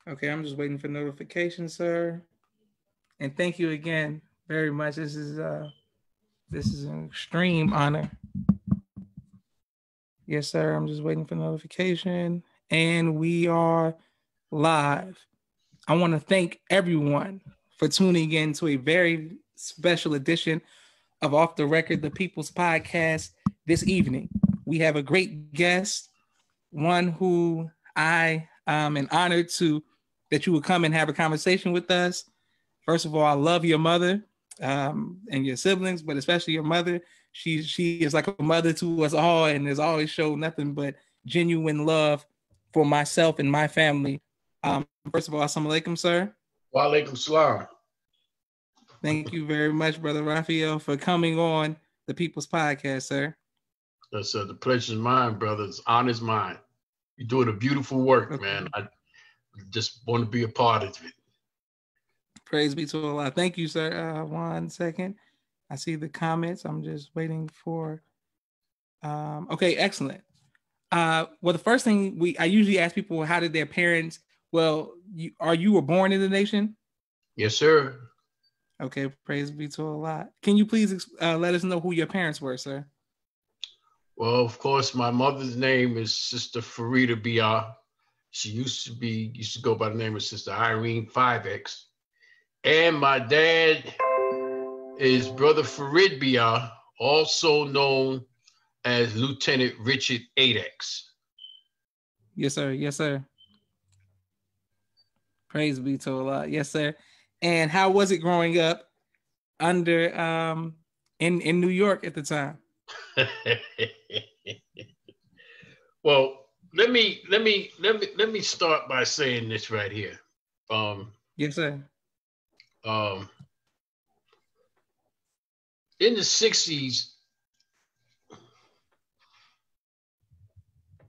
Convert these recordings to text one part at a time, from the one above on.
Okay, I'm just waiting for notification, sir. And thank you again very much. This is an extreme honor. Yes, sir. I'm just waiting for notification. And we are live. I want to thank everyone for tuning in to a very special edition of Off the Record, the People's Podcast this evening. We have a great guest, one who I am honored to that you would come and have a conversation with us. First of all, I love your mother and your siblings, but especially your mother. She is like a mother to us all, and has always showed nothing but genuine love for myself and my family. First of all, assalamu alaikum, sir. Wa alaikum salam. Thank you very much, brother Ralpheal, for coming on the People's Podcast, sir. That's the pleasure's mine, brother. It's honor's mine. You're doing a beautiful work, Okay. man. I just want to be a part of it. Praise be to Allah. Thank you, sir. 1 second. I see the comments. I'm just waiting for. Okay, excellent. Well, the first thing I usually ask people, how did their parents? Well, you were born in the nation? Yes, sir. Okay, praise be to Allah. Can you please let us know who your parents were, sir? Well, of course, my mother's name is Sister Farida Bia. She used to go by the name of Sister Irene 5X. And my dad is Brother Farid Bia, also known as Lieutenant Richard 8X. Yes, sir. Yes, sir. Praise be to Allah. Yes, sir. And how was it growing up under in New York at the time? Well, let me start by saying this right here. Yes, sir. In the 60s,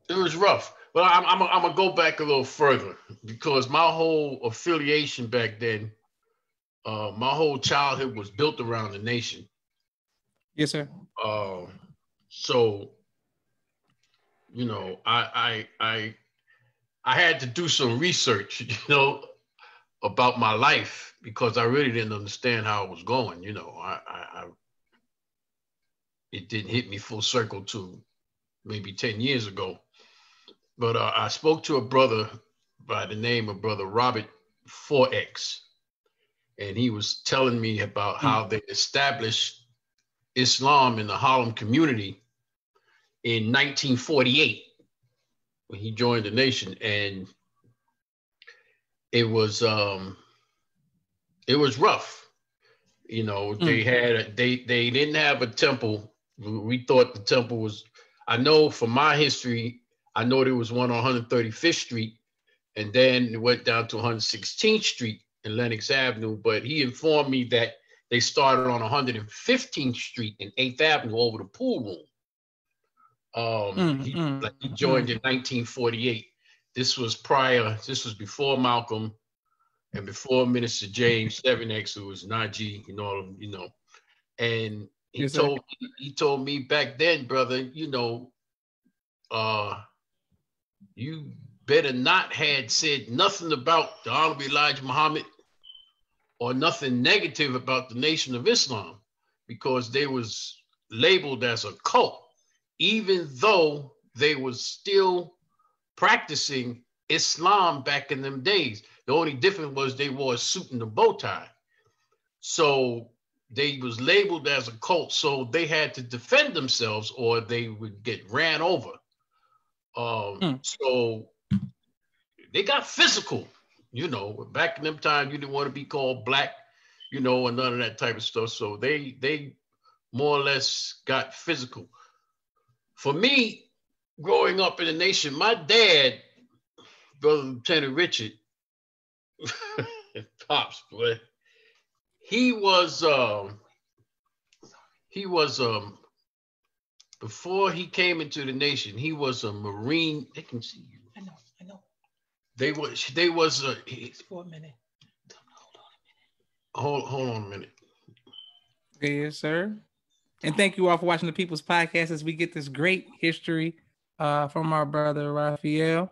it was rough. But I'm gonna go back a little further because my whole affiliation back then, my whole childhood was built around the nation. Yes, sir. So, you know, I had to do some research, about my life because I really didn't understand how it was going. It didn't hit me full circle to maybe 10 years ago. But I spoke to a brother by the name of Brother Robert 4X, and he was telling me about how they established Islam in the Harlem community in 1948 when he joined the nation, and it was rough. They didn't have a temple. We thought the temple was. I know from my history, I know there was one on 135th Street, and then it went down to 116th Street and Lenox Avenue. But he informed me that they started on 115th Street and 8th Avenue over the pool room. He joined in 1948. This was before Malcolm and before Minister James 7X, who was Najee and all of them, And he told me back then, brother, you better not had said nothing about the Honorable Elijah Muhammad or nothing negative about the Nation of Islam, because they was labeled as a cult, even though they was still practicing Islam back in them days. The only difference was they wore a suit and a bow tie. So they was labeled as a cult, so they had to defend themselves or they would get ran over. So they got physical, back in them times, you didn't want to be called black, and none of that type of stuff. So they more or less got physical. For me, growing up in the nation, my dad, Brother Lieutenant Richard, Pops, boy, he was before he came into the nation, he was a Marine. They can see you. I know. They was for a minute. Hold on a minute. Okay, yes, sir. And thank you all for watching the People's Podcast as we get this great history from our brother Ralpheal.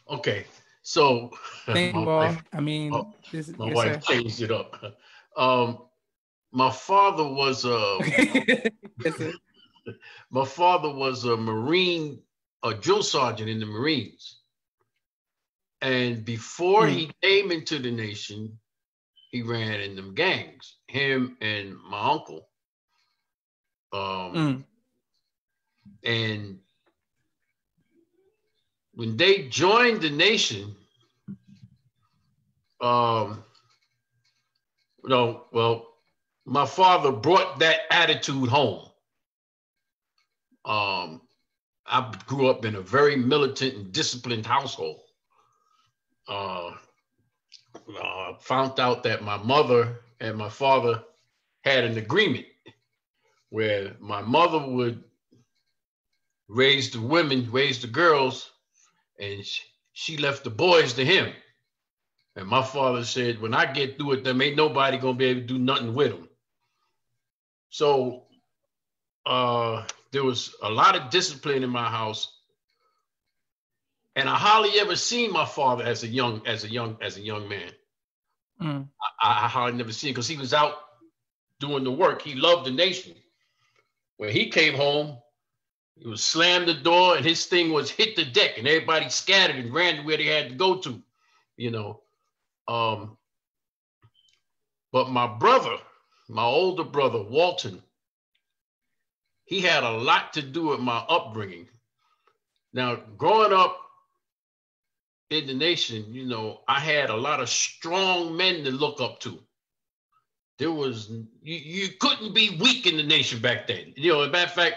Okay, so Thank my you all. wife, I mean, oh, this, my yes, wife sir. changed it up. Um, my father was Yes, sir. my father was a Marine, a drill sergeant in the Marines, and before Mm, he came into the nation, he ran in them gangs. Him and my uncle, um, mm, and when they joined the nation, um, no, well, my father brought that attitude home. Um, I grew up in a very militant and disciplined household. Uh, Found out that my mother and my father had an agreement where my mother would raise the women, raise the girls, and she left the boys to him. And my father said, when I get through with them, ain't nobody gonna be able to do nothing with them. So there was a lot of discipline in my house, and I hardly ever seen my father as a young man. mm. I hardly never seen because he was out doing the work. He loved the nation. When he came home, he would slam the door, and his thing was hit the deck, and everybody scattered and ran to where they had to go to, you know. Um, but my brother, my older brother, Walton, he had a lot to do with my upbringing. Now, growing up in the nation, I had a lot of strong men to look up to. There was you couldn't be weak in the nation back then. As a matter of fact,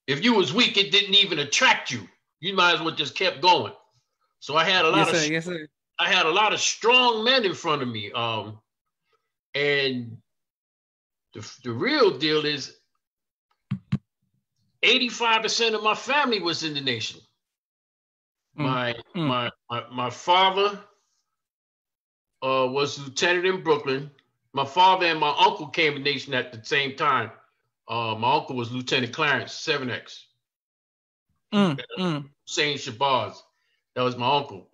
if you was weak, it didn't even attract you. You might as well just kept going. So I had a lot Yes, of sir. Yes, sir. strong men in front of me. And the real deal is 85% of my family was in the nation. Mm, My mm, my father was lieutenant in Brooklyn. My father and my uncle came to the nation at the same time. My uncle was Lieutenant Clarence 7X. mm. Saint Shabazz. That was my uncle.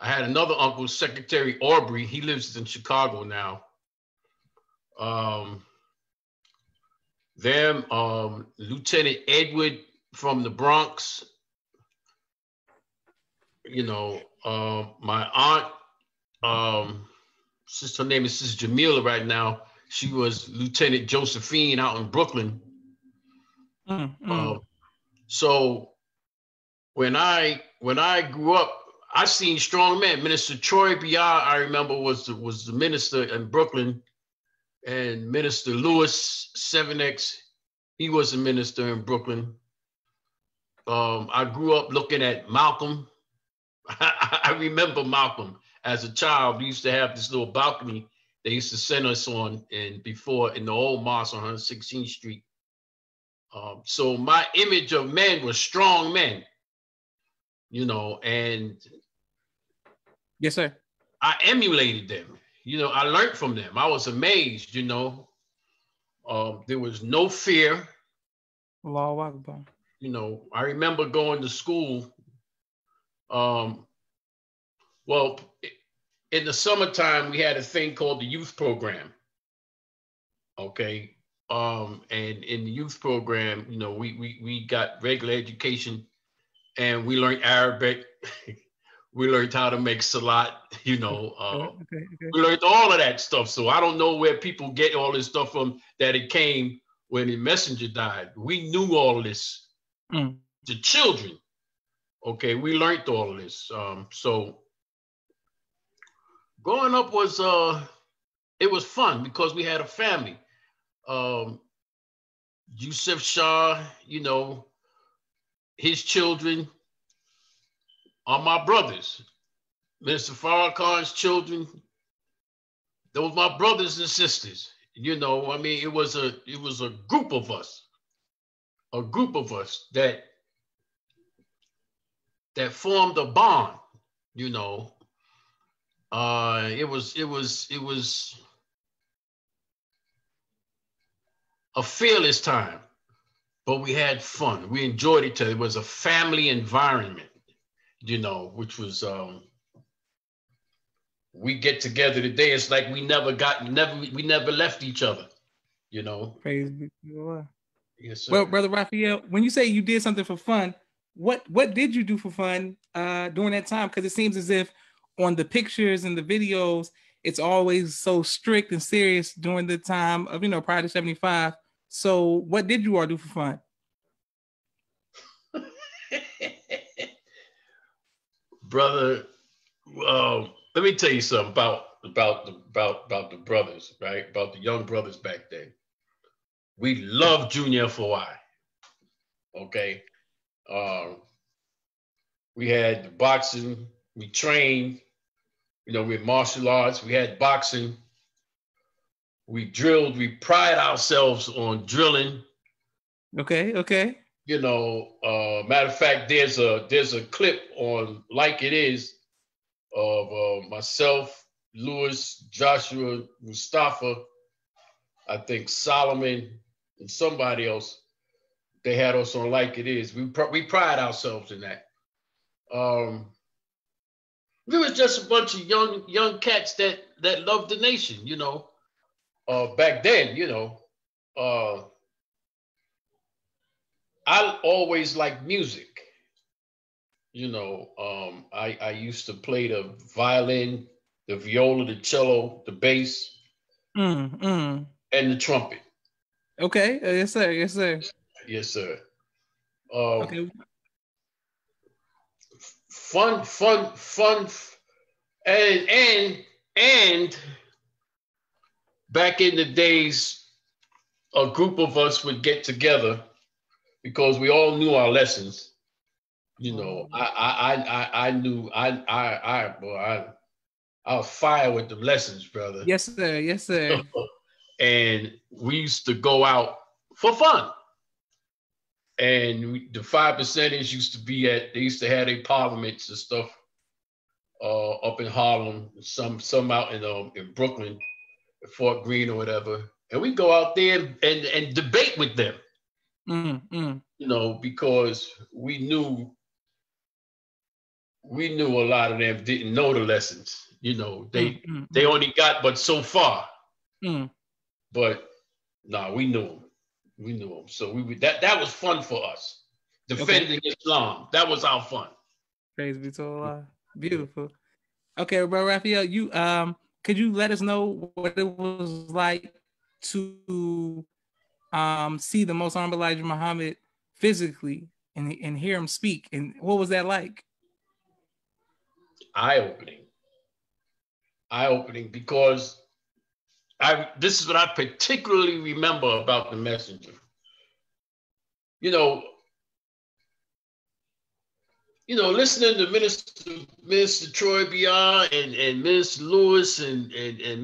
I had another uncle, Secretary Aubrey. He lives in Chicago now. Um, Lieutenant Edward from the Bronx. My aunt, her name is Sister Jamila right now. She was Lieutenant Josephine out in Brooklyn. Mm, Um, mm. so when I grew up, I seen strong men. Minister Troy Biar, I remember, was the minister in Brooklyn, and Minister Lewis 7X, he was a minister in Brooklyn. I grew up looking at Malcolm. I remember Malcolm as a child. We used to have this little balcony they used to send us on, and before in the old mosque on 116th Street. So my image of men was strong men, and Yes, sir. I emulated them. I learned from them. I was amazed. There was no fear. Allahu Akbar. I remember going to school. Um, well, in the summertime, we had a thing called the youth program. Okay. And in the youth program, we got regular education, and we learned Arabic. We learned how to make salat. Okay, okay. We learned all of that stuff. So I don't know where people get all this stuff from, that it came when the messenger died. We knew all of this. Mm. The children, okay, we learned all of this. So growing up it was fun because we had a family. Um, Yusuf Shah, his children are my brothers. Mr. Farrakhan's children, those my brothers and sisters. It was a group of us, that formed a bond. You know, it was a fearless time, but we had fun. We enjoyed each other. It was a family environment. you know, which was we get together today. It's like we never left each other, you know. Praise be to the Lord. Yes, Well, sir. Brother Raphael, when you say you did something for fun, what did you do for fun during that time? Because it seems as if on the pictures and the videos, it's always so strict and serious during the time of, prior to 75. So what did you all do for fun? Brother, let me tell you something about the brothers, right? About the young brothers back then. We loved Junior FOI. Okay. We had the boxing, we trained, we had martial arts, we had boxing, we drilled, we pride ourselves on drilling. Okay. Matter of fact, there's a clip on Like It Is of myself, Lewis, Joshua, Mustafa, I think Solomon, and somebody else. They had us on Like It Is. We pride ourselves in that. We was just a bunch of young cats that loved the nation, back then, I always liked music. I used to play the violin, the viola, the cello, the bass, and the trumpet. Okay. Yes, sir. Yes, sir. Yes, sir. Okay. Fun, and back in the days, a group of us would get together because we all knew our lessons. I knew I was fire with the lessons, brother. Yes, sir. Yes, sir. And we used to go out for fun. And the 5%ers used to be they used to have their parliaments and stuff up in Harlem, some out in Brooklyn, Fort Greene or whatever. And we go out there and debate with them. Because we knew a lot of them didn't know the lessons. They only got but so far. But we knew them. So that was fun for us. Defending Islam. That was our fun. Praise be to Allah. Beautiful. Okay, bro, Ralpheal, you could you let us know what it was like to see the Most Hon Elijah Muhammad physically and hear him speak, and what was that like? Eye-opening because this is what I particularly remember about the messenger. Listening to Minister Troy B.R. and Minister Lewis and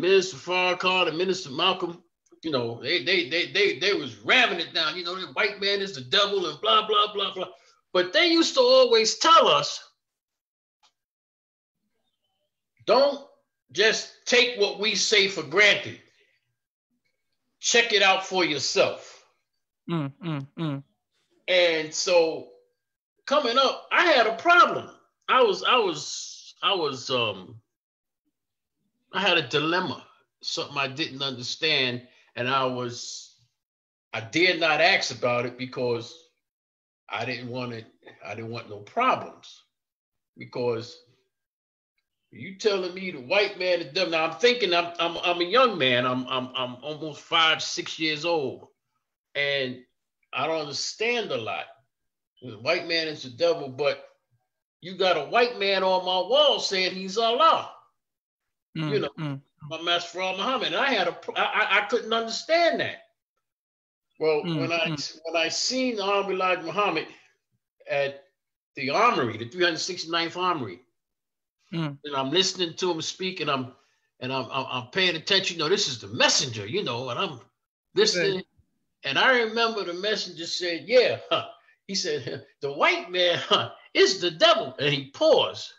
Minister Farrakhan and Minister Malcolm, they was ramming it down. The white man is the devil and blah, blah, blah, blah. But they used to always tell us, don't just take what we say for granted. Check it out for yourself. And so coming up, I had a problem. I had a dilemma, something I didn't understand. And I did not ask about it because I didn't want no problems. Because you telling me the white man is dumb. Now I'm thinking I'm a young man. I'm almost 5-6 years old, and I don't understand a lot. The white man is the devil, but you got a white man on my wall saying he's Allah. My Master Muhammad. And I couldn't understand that. Well, when I seen Hon Elijah Muhammad at the armory, the 369th Armory. And I'm listening to him speak, and I'm paying attention. This is the messenger, and I'm listening. And I remember the messenger said, "Yeah," he said, "the white man is the devil." And he paused,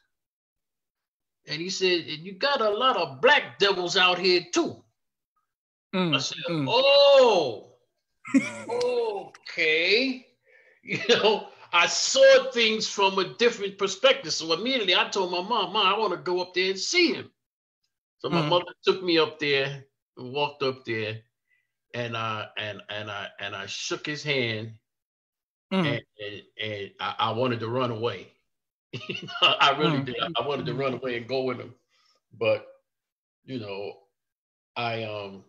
and he said, "And you got a lot of black devils out here too." I said, "Oh, okay." I saw things from a different perspective. So immediately I told my mom, I want to go up there and see him. So my mother took me up there and walked up there, and I shook his hand, and I wanted to run away. I really did. I wanted to run away and go with him, but I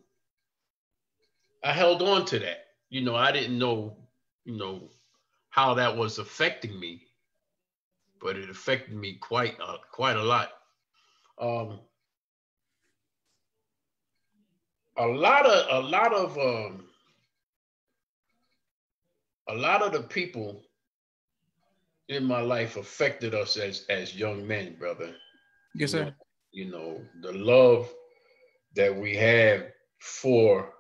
held on to that. I didn't know how that was affecting me, but it affected me quite a lot. A lot of the people in my life affected us as young men, brother. Yes, sir. The love that we have for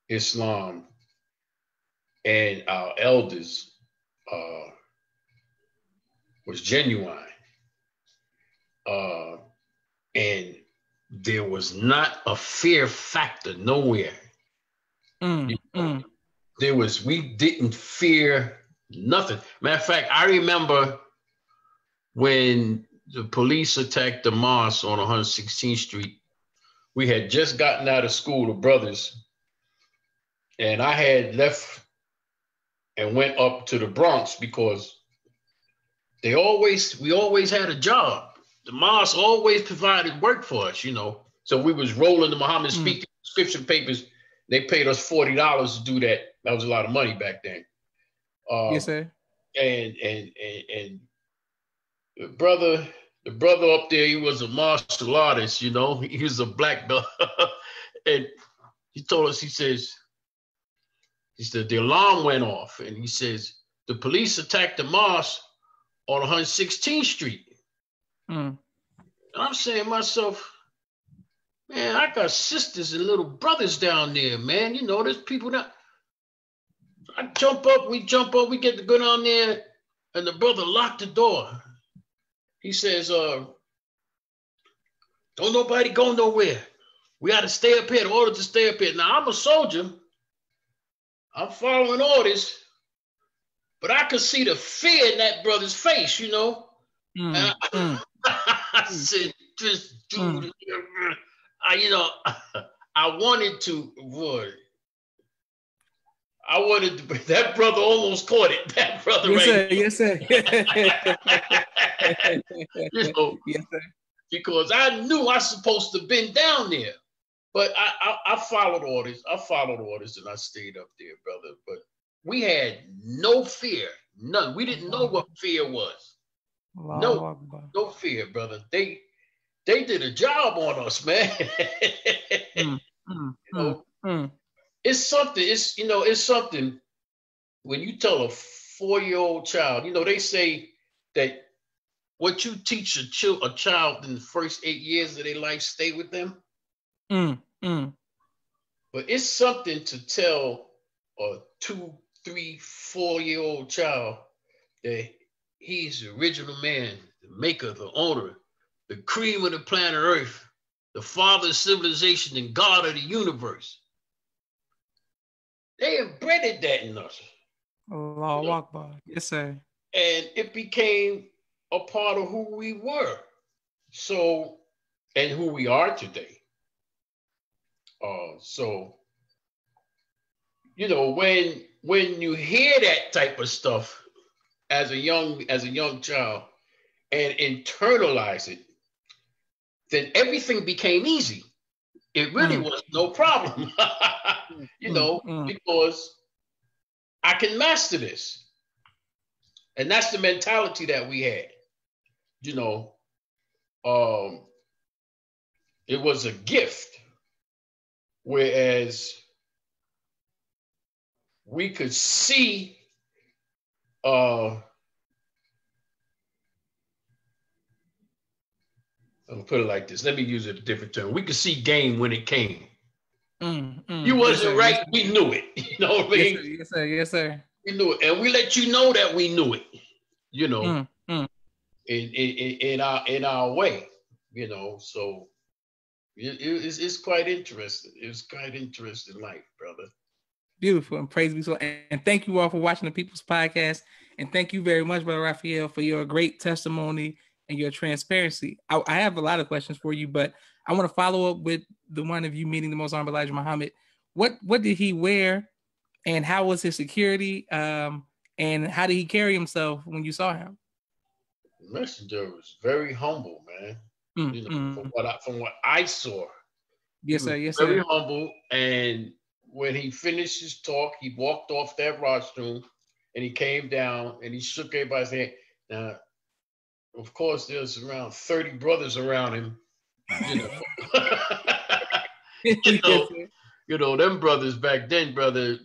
Islam and our elders was genuine. And there was not a fear factor nowhere. We didn't fear nothing. Matter of fact, I remember when the police attacked the mosque on 116th Street. We had just gotten out of school, the brothers, and I had left and went up to the Bronx because we always had a job. The mosque always provided work for us, So we was rolling the Muhammad speaking subscription papers. They paid us $40 to do that. That was a lot of money back then. Yes, sir. And the brother up there, he was a martial artist, He was a black belt. And he told us, he said, the alarm went off. And he says, the police attacked the mosque on 116th Street. And I'm saying to myself, man, I got sisters and little brothers down there, man. There's people that we jump up, we get to go down there, and the brother locked the door. He says, don't nobody go nowhere. We got to stay up here, the order to stay up here. Now, I'm a soldier. I'm following orders, but I could see the fear in that brother's face, I said, this dude, I wanted to, that brother almost caught it. That brother, yes, sir. Yes, sir. Because I knew I was supposed to have been down there. But I followed orders. And I stayed up there, brother. But we had no fear. None. We didn't know what fear was. No fear, brother. They did a job on us, man. It's something. It's something when you tell a 4-year-old child. They say that what you teach a child in the first 8 years of their life stay with them. But it's something to tell a 2, 3, 4-year-old child that he's the original man, the maker, the owner, the cream of the planet Earth, the father of civilization and God of the universe. They embedded that in us. Allahu Akbar. Yes, sir. And it became a part of who we were. So, and who we are today. When you hear that type of stuff as a young child and internalize it, then everything became easy. It really was no problem, because I can master this. And that's the mentality that we had. It was a gift. Whereas we could see I'll put it like this. Let me use a different term. We could see game when it came. You wasn't right. We knew it. You know what I mean? Yes, sir. Yes, sir. We knew it. And we let you know that we knew it, in our way, so it's quite interesting. It's quite interesting life, brother. Beautiful, and praise be so. And thank you all for watching the People's Podcast. And thank you very much, Brother Ralpheal, for your great testimony and your transparency. I have a lot of questions for you, but I want to follow up with the one of you meeting the Most Honorable Elijah Muhammad. What did he wear, and how was his security? And how did he carry himself when you saw him? The messenger was very humble, man. From what I saw, Yes, he was sir. Yes, very sir. humble. And when he finished his talk, he walked off that rostrum and he came down and he shook everybody's hand. Now, of course, there's around 30 brothers around him, you know. you know, Yes, sir. them brothers back then, brother.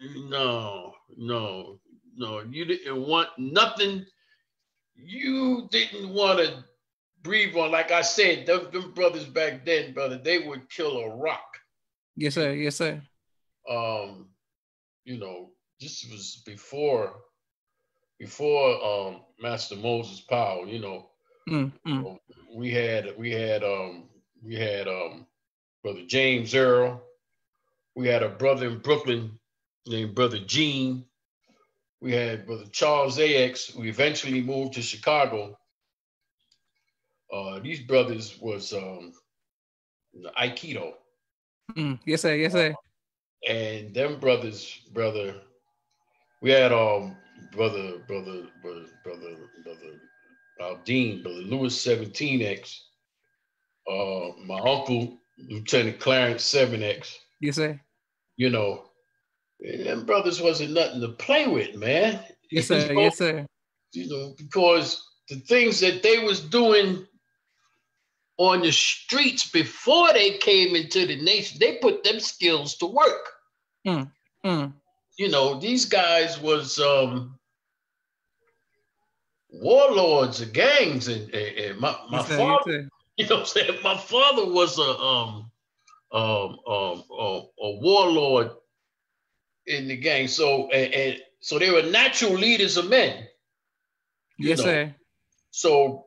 No, you didn't want nothing. You didn't want to breathe on. Like I said, them brothers back then, brother, they would kill a rock. Yes, sir. Yes, sir. This was before Master Moses Powell. We had Brother James Earl. We had a brother in Brooklyn named Brother Gene. We had Brother Charles AX, who eventually moved to Chicago. These brothers was Aikido. Yes, sir. Yes, sir. And them brothers, brother, we had brother Aldean, Brother Lewis 17X, my uncle Lieutenant Clarence 7X. Yes, sir. Them brothers wasn't nothing to play with, man. Yes, sir. Yes, sir. Because the things that they was doing on the streets before they came into the nation, they put them skills to work. These guys was warlords of gangs, and my Yes, sir. father, Yes, sir. what I'm saying? My father was a warlord in the gang. So so they were natural leaders of men. Yes, sir. So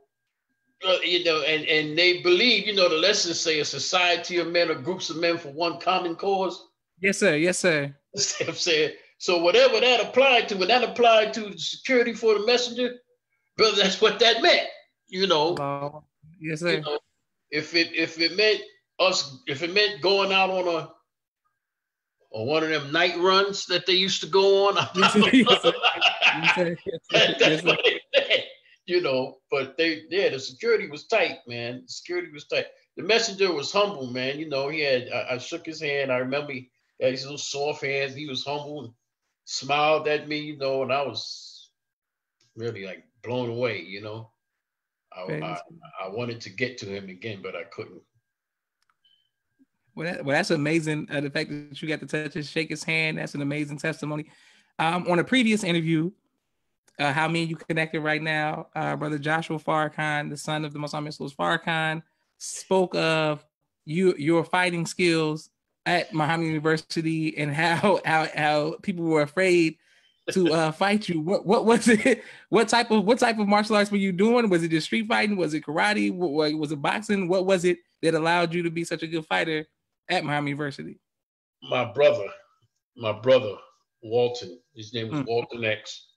and they believe, the lessons say a society of men or groups of men for one common cause. Yes, sir. Yes, sir. That's what I'm saying. So whatever that applied to, when that applied to the security for the messenger, brother, that's what that meant. Hello. Yes, sir. If it meant going out on one of them night runs that they used to go on. Yes, sir. Yes, sir. Yes, sir. That's what it meant, but the security was tight, man. The security was tight. The messenger was humble, man. I shook his hand. I remember he had these little soft hands. He was humble and smiled at me, and I was really like blown away, I wanted to get to him again, but I couldn't. Well, that's amazing. The fact that you got to touch his, shake his hand, that's an amazing testimony. On a previous interview, how me and you connected right now, Brother Joshua Farrakhan, the son of the Most Honorable Farrakhan, spoke of your fighting skills at Muhammad University and how people were afraid to fight you. What was it? What type of martial arts were you doing? Was it just street fighting? Was it karate? Was it boxing? What was it that allowed you to be such a good fighter at Muhammad University? My brother, Walton. His name was Walton X.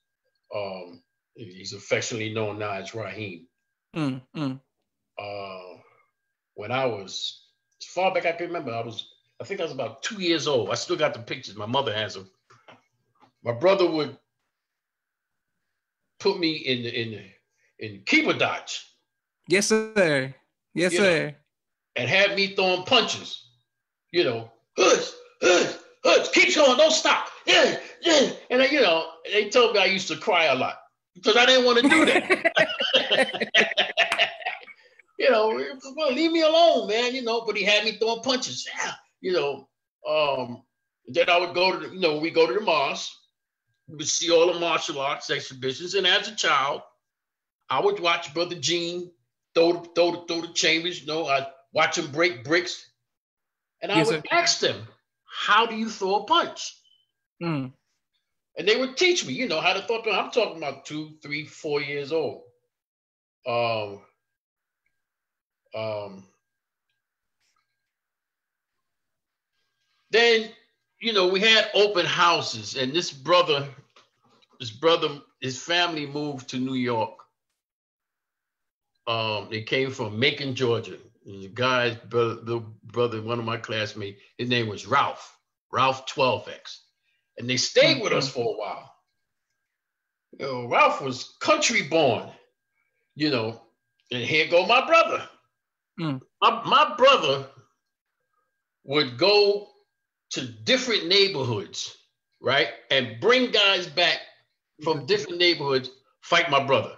He's affectionately known now as Raheem. When I was, as far back I can remember, I think I was about 2 years old. I still got the pictures. My mother has them. My brother would put me in keeper dodge. Yes, sir. Yes, sir. And have me throwing punches. Hoods, keep going, don't stop. Yeah. And they told me I used to cry a lot because I didn't want to do that. Well, leave me alone, man. But he had me throwing punches. Then I would go to, we go to the mosque. We would see all the martial arts exhibitions, and as a child, I would watch Brother Gene throw the chambers. I'd watch him break bricks, and I would ask them, "How do you throw a punch?" And they would teach me, how to throw. I'm talking about 2, 3, 4 years old. Then we had open houses, and his family moved to New York. They came from Macon, Georgia. The guy's brother, one of my classmates, his name was Ralph 12X. And they stayed with us for a while. Ralph was country born, and here go my brother. My brother would go to different neighborhoods, right? And bring guys back from different neighborhoods, fight my brother.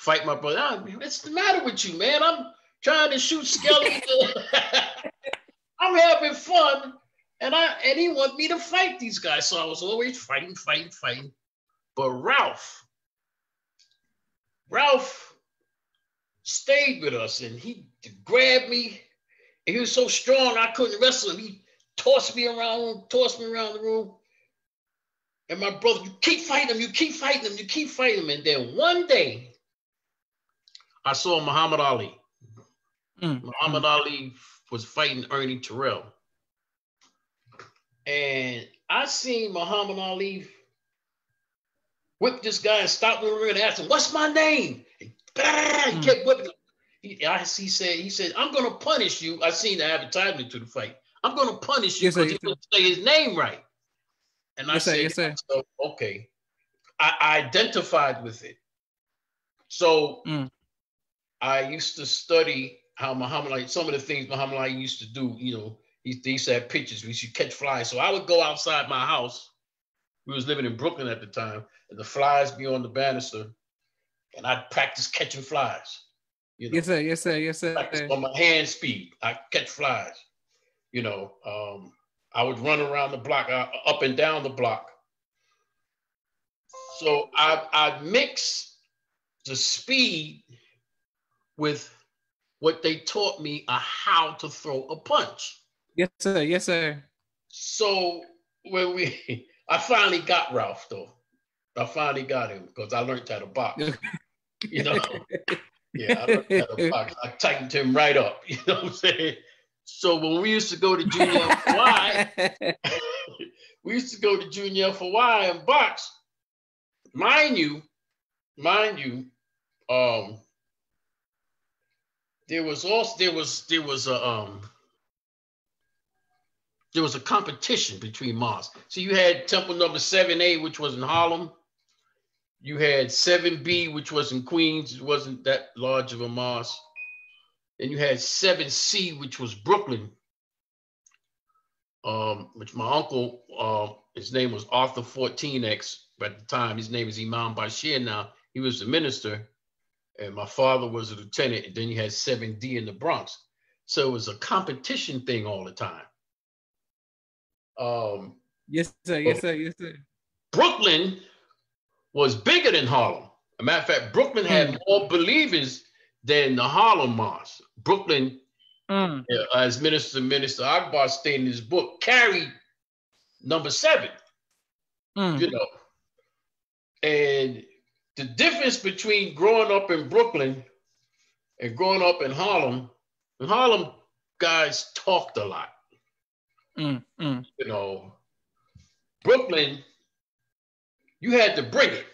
What's the matter with you, man? I'm trying to shoot skeletons. I'm having fun. And he wanted me to fight these guys. So I was always fighting. But Ralph stayed with us, and he grabbed me. And he was so strong I couldn't wrestle him. He tossed me around the room. And my brother, you keep fighting him. And then one day, I saw Muhammad Ali. Muhammad Ali was fighting Ernie Terrell. And I seen Muhammad Ali whip this guy and stop him and ask him, "What's my name?" He kept whipping him. He said, "I'm going to punish you." I seen the advertisement to the fight. "I'm going to punish you because he didn't say his name right." And I said, "Okay." I identified with it. So I used to study how Muhammad Ali, some of the things Muhammad Ali used to do, he used to have pictures. We used to catch flies. So I would go outside my house. We was living in Brooklyn at the time, and the flies be on the banister, and I'd practice catching flies. Yes, sir. Practice on my hand speed. I catch flies. I would run around the block, up and down the block. So I mix the speed with what they taught me how to throw a punch. Yes, sir. So I finally got Ralph, though. I finally got him because I learned how to box. Yeah, I learned how to box. I tightened him right up. You know what I'm saying? So when we used to go to Junior FY, and box. Mind you, there was a competition between mosques. So you had Temple number 7A, which was in Harlem. You had 7B, which was in Queens. It wasn't that large of a mosque. And you had 7C, which was Brooklyn, which my uncle, his name was Arthur 14X. At the time, his name is Imam Bashir now. He was the minister, and my father was a lieutenant. And then you had 7D in the Bronx. So it was a competition thing all the time. Yes, sir. Brooklyn was bigger than Harlem. As a matter of fact, Brooklyn had more believers than the Harlem Mosque. Brooklyn, as Minister Akbar stated in his book, carried number 7. And the difference between growing up in Brooklyn and growing up in Harlem guys talked a lot. Brooklyn, you had to bring it.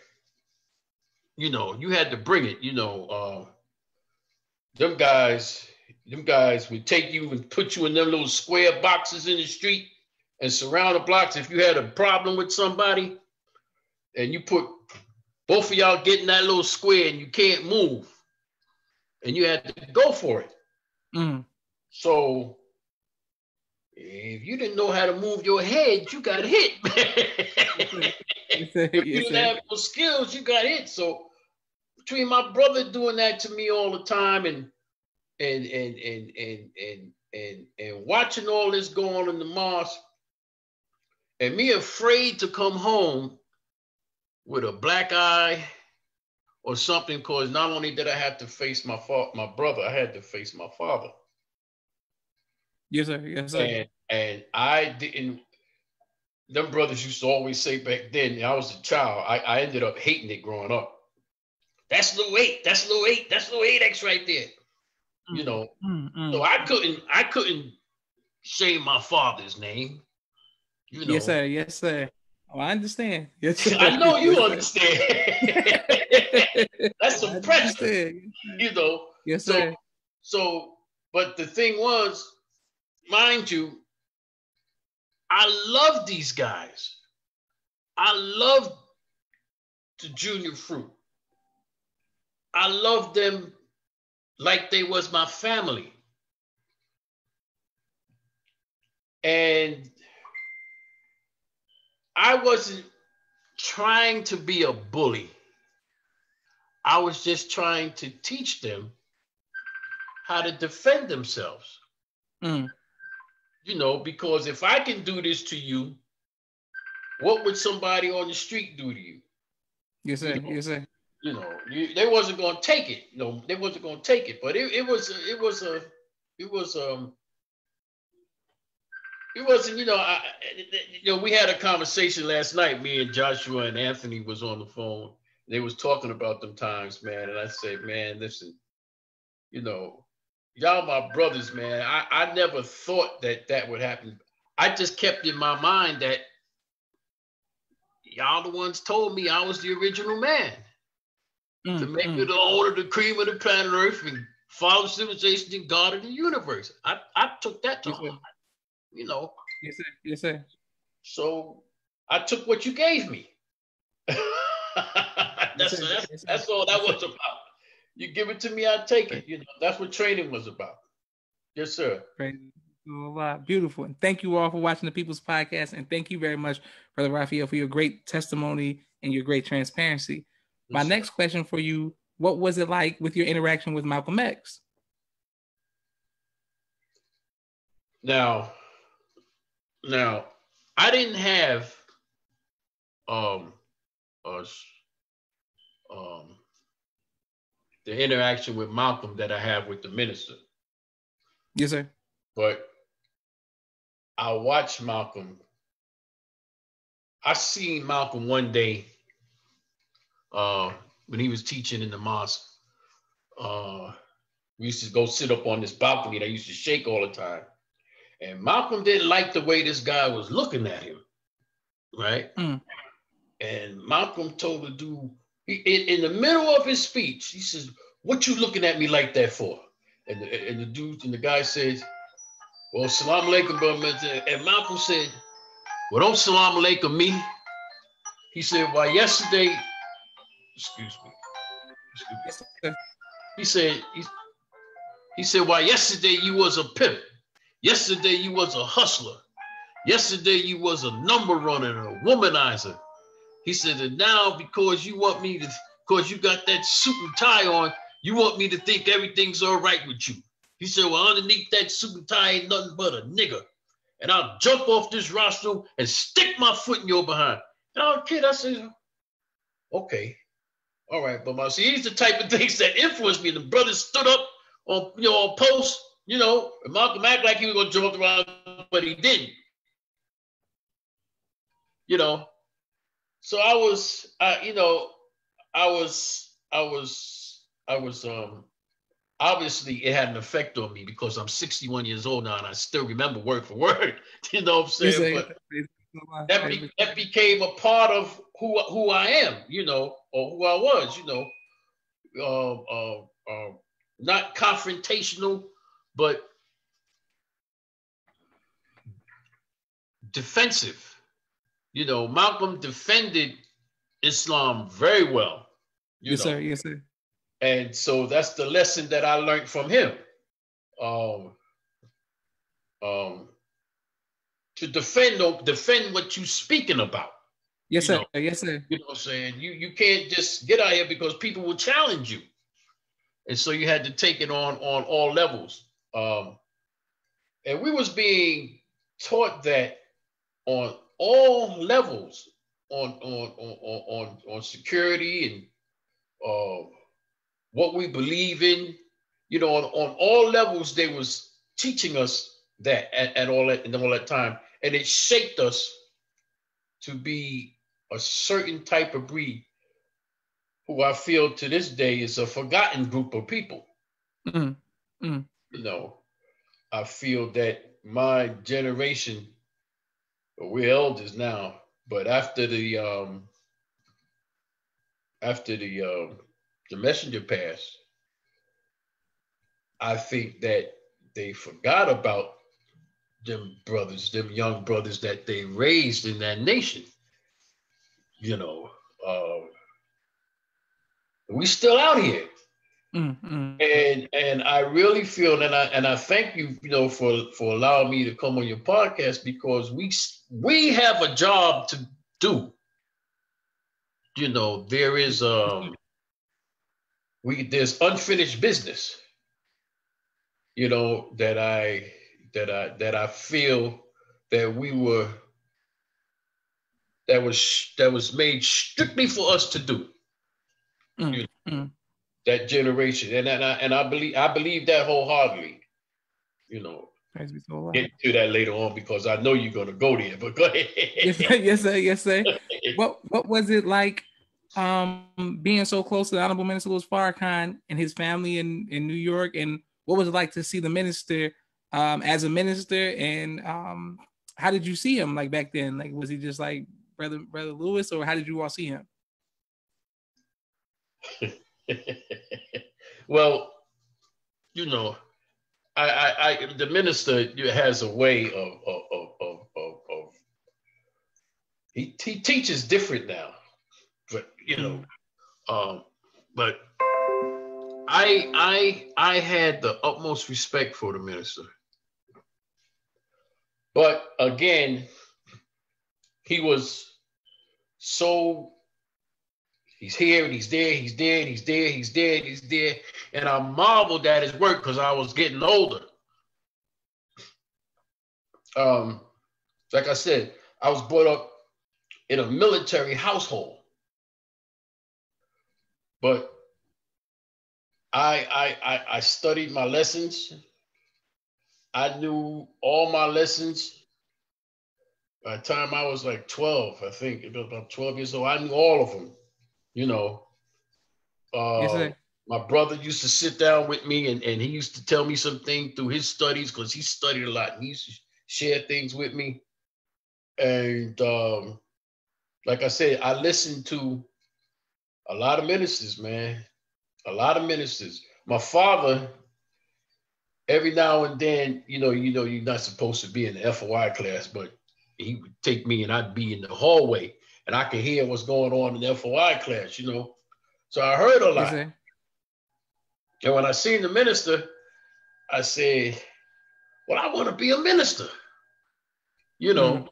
Them guys would take you and put you in them little square boxes in the street and surround the blocks. If you had a problem with somebody and you put both of y'all get in that little square and you can't move, and you had to go for it. So if you didn't know how to move your head, you got hit. If you didn't have those skills, you got hit. So between my brother doing that to me all the time and watching all this go on in the mosque, and me afraid to come home with a black eye or something, because not only did I have to face my brother, I had to face my father. Yes, sir. And I didn't. Them brothers used to always say back then, I was a child, I ended up hating it growing up. That's Lil 8. That's Lil 8X right there. So I couldn't say my father's name. You Yes, know, sir. Yes, sir. Oh, I understand. Yes, sir. I know you Yes, sir. understand. That's I some pressure, understand. you know. Yes, So, sir. but the thing was, mind you, I love these guys. I love the junior fruit. I love them like they was my family. And I wasn't trying to be a bully. I was just trying to teach them how to defend themselves. Mm. You know, because if I can do this to you, what would somebody on the street do to you? Yes, You sir. know, Yes, sir. they wasn't going to take it. You know, they wasn't going to take it. But it was it wasn't. We had a conversation last night. Me and Joshua and Anthony was on the phone. They was talking about them times, man. And I said, man, listen, you know, y'all my brothers, man. I never thought that would happen. I just kept in my mind that y'all the ones told me I was the original man to Mm. make you Mm. the owner, the cream of the planet Earth, and follow civilization and God of the universe. I took that to Yes, sir. heart, you know. Yes, sir. Yes, sir. So I took what you gave me. Yes, sir. Yes, sir. That's all that Yes, sir. was about. You give it to me, I take Right. it. You know, that's what training was about. Yes, sir. Praise the Lord. Beautiful. And thank you all for watching the People's Podcast. And thank you very much, Brother Ralpheal, for your great testimony and your great transparency. My Yes, sir. next question for you: what was it like with your interaction with Malcolm X? Now, I didn't have um uh, um the interaction with Malcolm that I have with the minister, Yes, sir. but I watched Malcolm. I seen Malcolm one day uh, when he was teaching in the mosque. Uh, we used to go sit up on this balcony that used to shake all the time. And Malcolm didn't like the way this guy was looking at him, right? Mm. And Malcolm told the dude, in the middle of his speech, he says, "What you looking at me like that for?" And the dude and the guy says, "Well, salam alaikum, brother." And Malcolm said, "Well, don't salam alaikum me." He said, "Why yesterday, excuse me, excuse me." Yes, sir. He said, he said, "Why yesterday you was a pimp. Yesterday you was a hustler. Yesterday you was a number runner and a womanizer." He said, "And now because you want me to, because you got that suit and tie on, you want me to think everything's all right with you." He said, "Well, underneath that suit and tie ain't nothing but a nigger. And I'll jump off this rostrum and stick my foot in your behind." And I was a kid, I said, "Okay, all right." But see, these are the type of things that influenced me. The brothers stood up on post, and Malcolm acted like he was going to jump around, but he didn't, you know. So I was obviously it had an effect on me because I'm 61 years old now and I still remember word for word. You know what I'm Yes, saying? sir. But that became a part of who I am, or who I was, not confrontational, but defensive. Malcolm defended Islam very well, Yes, sir. Yes, sir. and so that's the lesson that I learned from him. Um, um, to defend what you're speaking about. Yes, You sir. know, Yes, sir. you know what I'm saying? You can't just get out here because people will challenge you. And so you had to take it on all levels. And we was being taught that on all levels, on security and what we believe in, on all levels, they was teaching us that at all that and all that time. And it shaped us to be a certain type of breed who I feel to this day is a forgotten group of people. Mm. Mm. I feel that my generation we're elders now. But after the messenger passed, I think that they forgot about them brothers, them young brothers that they raised in that nation. You know, we still out here. And I really feel, and I thank you, for allowing me to come on your podcast, because we have a job to do. There is there's unfinished business. That I feel that that was made strictly for us to do. That generation, and I believe that wholeheartedly. Get to that later on, because I know you're going to go there. But go ahead. Yes, sir. What was it like being so close to the Honorable Minister Louis Farrakhan and his family in New York, and what was it like to see the minister as a minister, and how did you see him like back then? Like, was he just like brother Louis, or how did you all see him? Well, the minister has a way of he teaches different now, but but I had the utmost respect for the minister, but again, he was so. He's here and he's there, he's there and he's there, he's there and he's there. And I marveled at his work because I was getting older. Like I said, I was brought up in a military household. But I studied my lessons. I knew all my lessons. By the time I was like 12, I think, about 12 years old, I knew all of them. Yes, my brother used to sit down with me, and he used to tell me something through his studies, because he studied a lot, and he used to share things with me. And like I said, I listened to a lot of ministers, man. A lot of ministers. My father, every now and then, you're not supposed to be in the FOI class, but he would take me and I'd be in the hallway and I could hear what's going on in the FOI class, So I heard a lot. Yes, and when I seen the minister, I said, well, I want to be a minister. I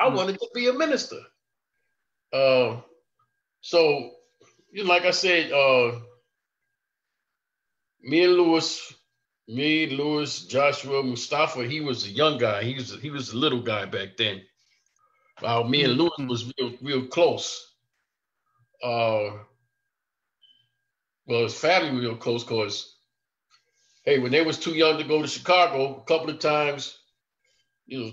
wanted to be a minister. So, like I said, me, Louis, Joshua, Mustafa, he was a young guy. He was a little guy back then. While me and Louis was real close. Well, his family was real close because, hey, when they was too young to go to Chicago, a couple of times,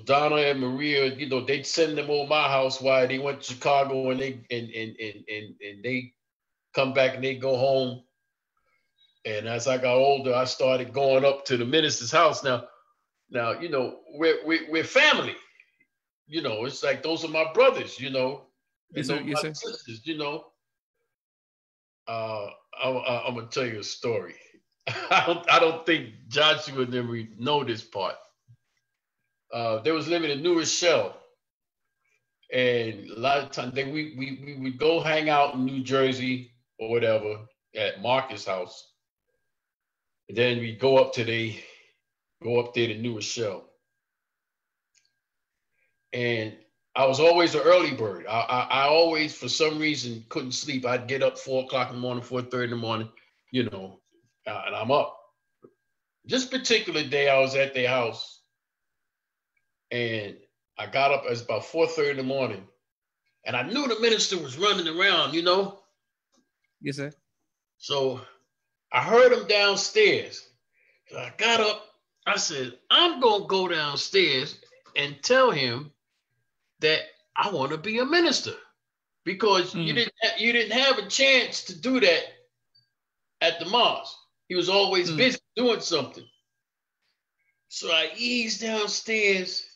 Donna and Maria, they'd send them over my house while they went to Chicago, and they come back and they go home. And as I got older, I started going up to the minister's house. Now, we're family. It's like those are my brothers. And yes, those yes, my sisters. I'm gonna tell you a story. I don't think Joshua and them know this part. They was living in New Rochelle, and a lot of times we would go hang out in New Jersey or whatever at Marcus' house. And then we go up there to New Rochelle. And I was always an early bird. I always, for some reason, couldn't sleep. I'd get up 4 o'clock in the morning, 4:30 in the morning, and I'm up. This particular day, I was at their house, and I got up. It was about 4:30 in the morning, and I knew the minister was running around, Yes, sir. So I heard him downstairs. So I got up. I said, I'm going to go downstairs and tell him that I want to be a minister, because you didn't have a chance to do that at the mosque. He was always busy doing something. So I eased downstairs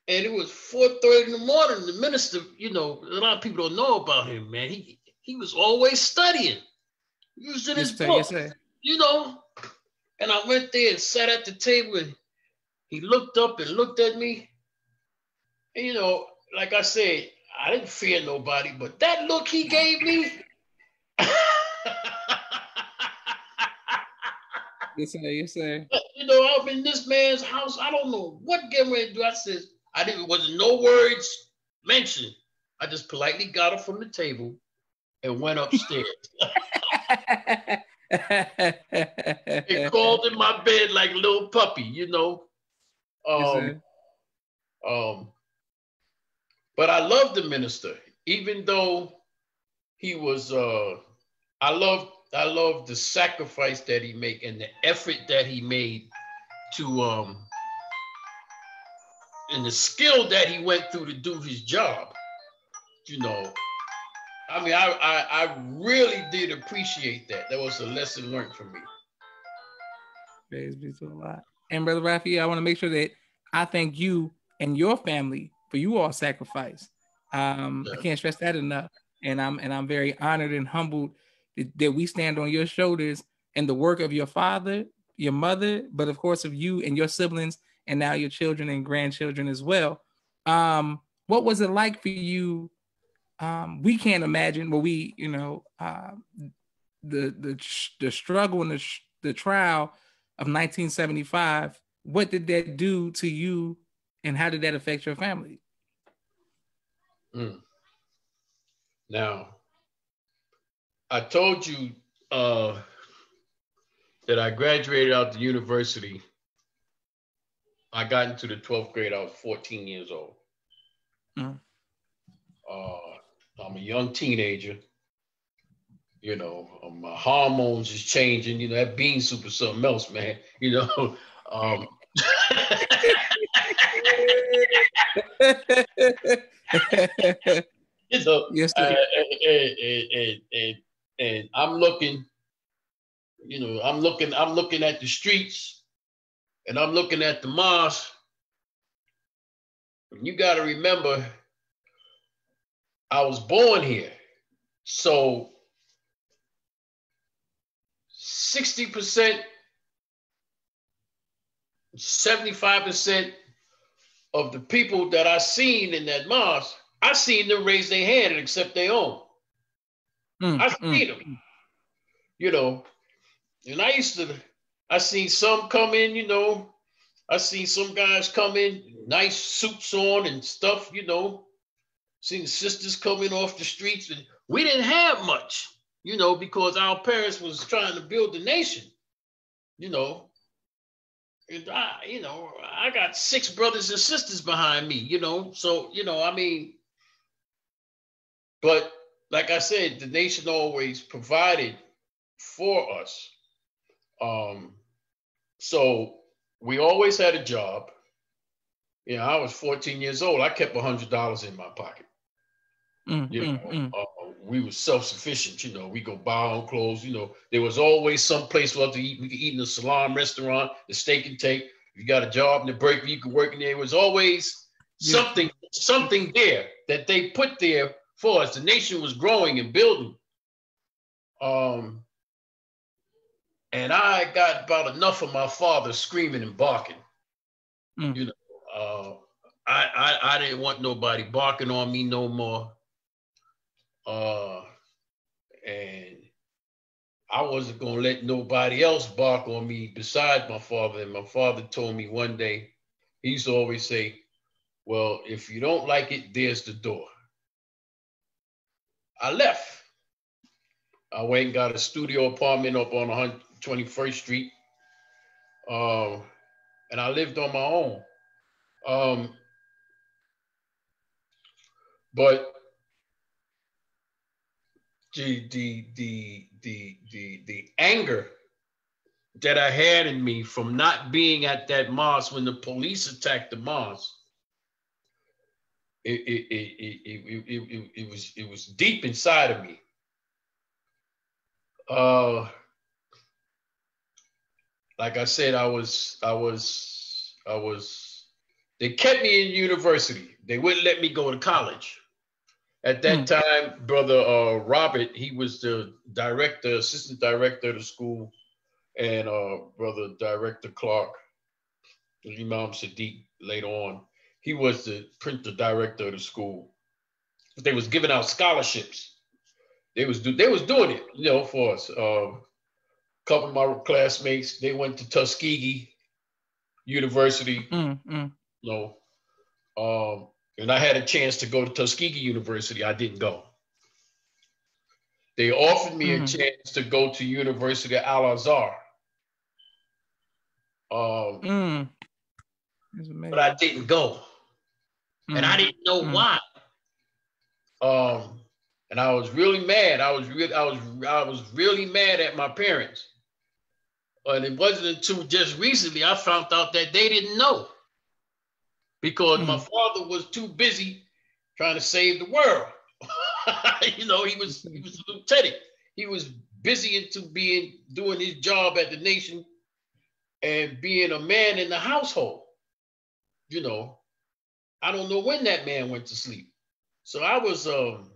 And it was 4:30 in the morning. The minister, you know, a lot of people don't know about him, man. He was always studying, using his Yes, sir. Yes, book, sir. you know. And I went there and sat at the table, and he looked up and looked at me. And, you know, like I said, I didn't fear nobody, but that look he gave me. Yes, sir. Yes, sir. You know, I'm in this man's house. I don't know what getting ready to do. I said, I didn't, wasn't no words mentioned. I just politely got up from the table and went upstairs. And crawled in my bed like a little puppy, you know. Yes, Um, sir. um, but I loved the minister, even though he was I love the sacrifice that he made and the effort that he made to and the skill that he went through to do his job. You know, I mean, I really did appreciate that. That was a lesson learned for me. Praise be to Allah. And Brother Ralphie, I want to make sure that I thank you and your family for you all sacrifice. I Yeah. can't stress that enough. And I'm very honored and humbled that we stand on your shoulders and the work of your father, your mother, but of course of you and your siblings, and now your children and grandchildren as well. What was it like for you? We can't imagine. Well, we, the struggle and the trial of 1975. What did that do to you, and how did that affect your family? Mm. Now, I told you that I graduated out the university. I got into the 12th grade. I was 14 years old. Mm. I'm a young teenager. You know, my hormones is changing. You know, that bean soup is something else, man. You know, um, you know, Yes, sir. and I'm looking. You know, I'm looking at the streets, and I'm looking at the mosque. And you got to remember, I was born here, so 60%, 75% of the people that I seen in that mosque, I seen them raise their hand and accept their own. I seen them, you know, and I seen some come in, you know, I seen some guys come in, nice suits on and stuff, you know, seen sisters coming off the streets, and we didn't have much, you know, because our parents was trying to build the nation, you know. And I got 6 brothers and sisters behind me, you know. So, you know, I mean, but like I said, the nation always provided for us. Um, so we always had a job. You know, I was 14 years old. I kept $100 in my pocket. You know, we were self-sufficient. You know, we go buy our own clothes. You know, there was always some place for us to eat. We could eat in a salon restaurant, the steak and take. If you got a job in the break, you could work in there. It was always something there that they put there for us. The nation was growing and building. And I got about enough of my father screaming and barking. You know, I didn't want nobody barking on me no more. And I wasn't gonna let nobody else bark on me besides my father. And my father told me one day, he used to always say, "Well, if you don't like it, there's the door." I left. I went and got a studio apartment up on 121st Street. And I lived on my own. But the anger that I had in me from not being at that mosque when the police attacked the mosque, it was deep inside of me. Like I said, I was They kept me in university. They wouldn't let me go to college. At that time, brother Robert, he was the director, assistant director of the school, and brother director Clark, Imam Sadiq later on, he was the printer director of the school. They was giving out scholarships. They was doing it, for us. A couple of my classmates, they went to Tuskegee University, and I had a chance to go to Tuskegee University. I didn't go. They offered me a chance to go to University of Al-Azhar. But I didn't go. And I didn't know why. And I was really mad. I was really mad at my parents. And it wasn't until just recently I found out that they didn't know. Because my father was too busy trying to save the world. He was a lieutenant. He was busy into doing his job at the nation and being a man in the household. I don't know when that man went to sleep. So I was on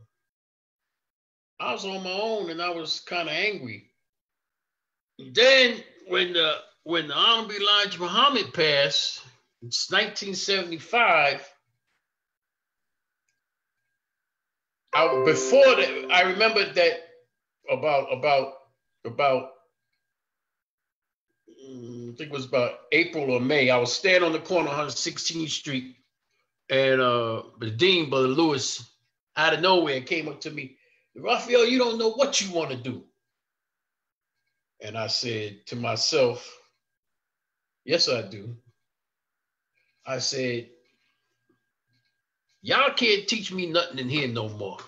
my own, and I was kind of angry. Then when the Hon Elijah Muhammad passed, it's 1975. Before that, I remember that about I think it was about April or May. I was standing on the corner of 116th Street, and the dean, Brother Lewis, out of nowhere came up to me, Ralpheal, you don't know what you want to do. And I said to myself, yes, I do. I said, y'all can't teach me nothing in here no more.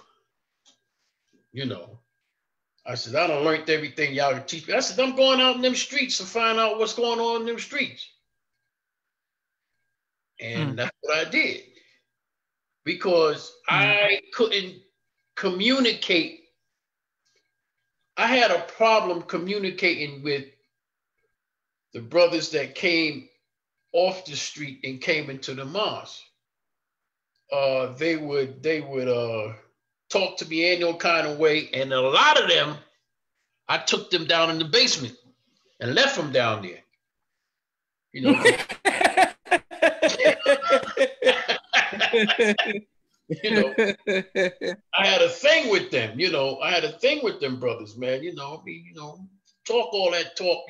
I said, I done learned everything y'all can teach me. I said, I'm going out in them streets to find out what's going on in them streets. And that's what I did. Because I couldn't communicate. I had a problem communicating with the brothers that came off the street and came into the mosque. They would talk to me in no kind of way, and a lot of them, I took them down in the basement and left them down there. I had a thing with them. I had a thing with them brothers, man. Talk all that talk,